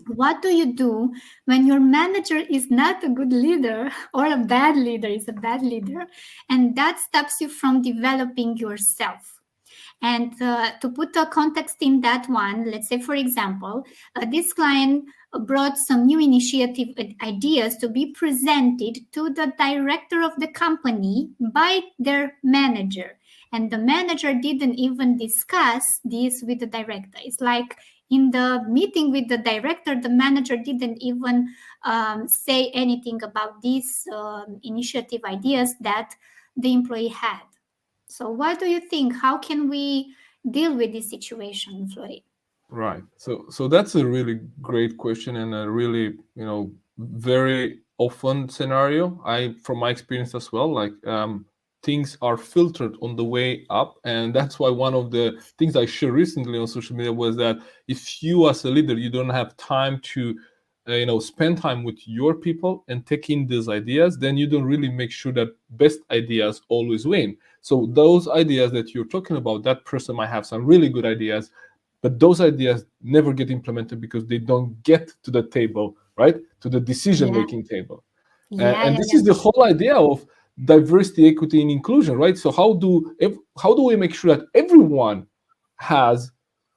What do you do when your manager is not a good leader or a bad leader is a bad leader, and that stops you from developing yourself? And to put a context in that one, let's say, for example, this client brought some new initiative ideas to be presented to the director of the company by their manager. And the manager didn't even discuss this with the director. It's like in the meeting with the director, the manager didn't even say anything about these initiative ideas that the employee had. So, what do you think? How can we deal with this situation, Floyd? Right. So that's a really great question and a really, very often scenario. From my experience as well, like things are filtered on the way up, and that's why one of the things I shared recently on social media was that if you as a leader you don't have time to, spend time with your people and take in these ideas, then you don't really make sure that best ideas always win. So those ideas that you're talking about, that person might have some really good ideas, but those ideas never get implemented because they don't get to the table, right, to the decision Yeah, making table. yeah, And yeah, this yeah. is the whole idea of diversity, equity, and inclusion, right? So how do we make sure that everyone has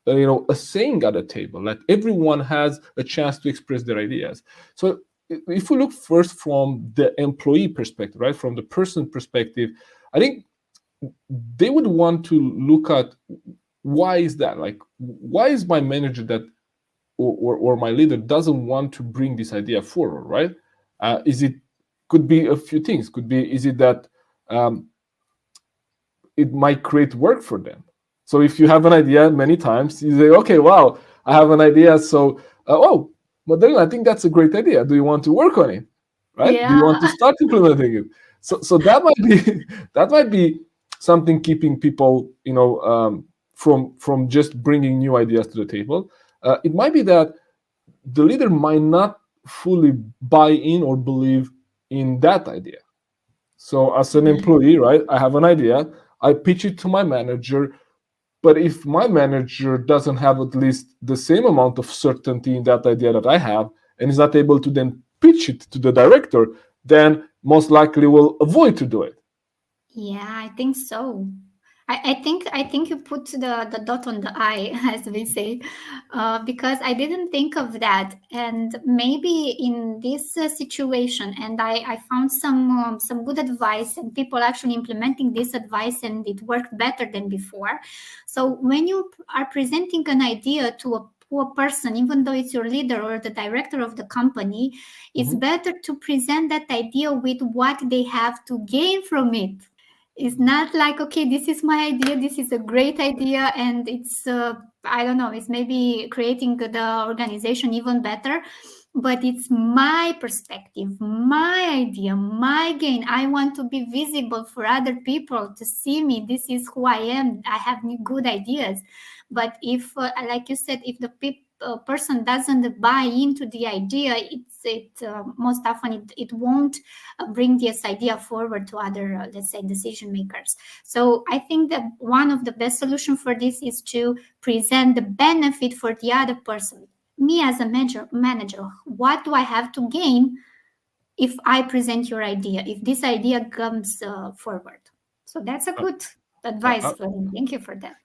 a saying at the table, that everyone has a chance to express their ideas? So if we look first from the employee perspective, right, from the person perspective, I think they would want to look at, why is that, like, why is my manager that, or my leader doesn't want to bring this idea forward, right? Is it, could be a few things, could be, is it that um, it might create work for them? So if you have an idea, many times you say, okay, wow, I have an idea, so oh, Madalena, I think that's a great idea, do you want to work on it, right? Do you want to Yeah, start implementing it? So that might be that might be something keeping people, from just bringing new ideas to the table. It might be that the leader might not fully buy in or believe in that idea. So as an employee, right, I have an idea, I pitch it to my manager, but if my manager doesn't have at least the same amount of certainty in that idea that I have, and is not able to then pitch it to the director, then most likely will avoid to do it. yeah, I think so. I think you put the dot on the I, as we say, because I didn't think of that, and maybe in this situation, and I found some good advice, and people actually implementing this advice, and it worked better than before. So when you are presenting an idea to a poor person, even though it's your leader or the director of the company, it's Mhm. better to present that idea with what they have to gain from it. It's not like, okay, this is my idea, this is a great idea, and it's I don't know, it's maybe creating the organization even better, but it's my perspective, my idea, my gain. I want to be visible for other people to see me. This is who I am. I have good ideas. But if like you said, if the person doesn't buy into the idea, it most often it won't bring this idea forward to other, let's say, decision makers. So I think that one of the best solution for this is to present the benefit for the other person. Me as a manager, what do I have to gain if I present your idea, if this idea comes forward? So that's a Uh, good uh, advice, uh, Florin. Thank you for that.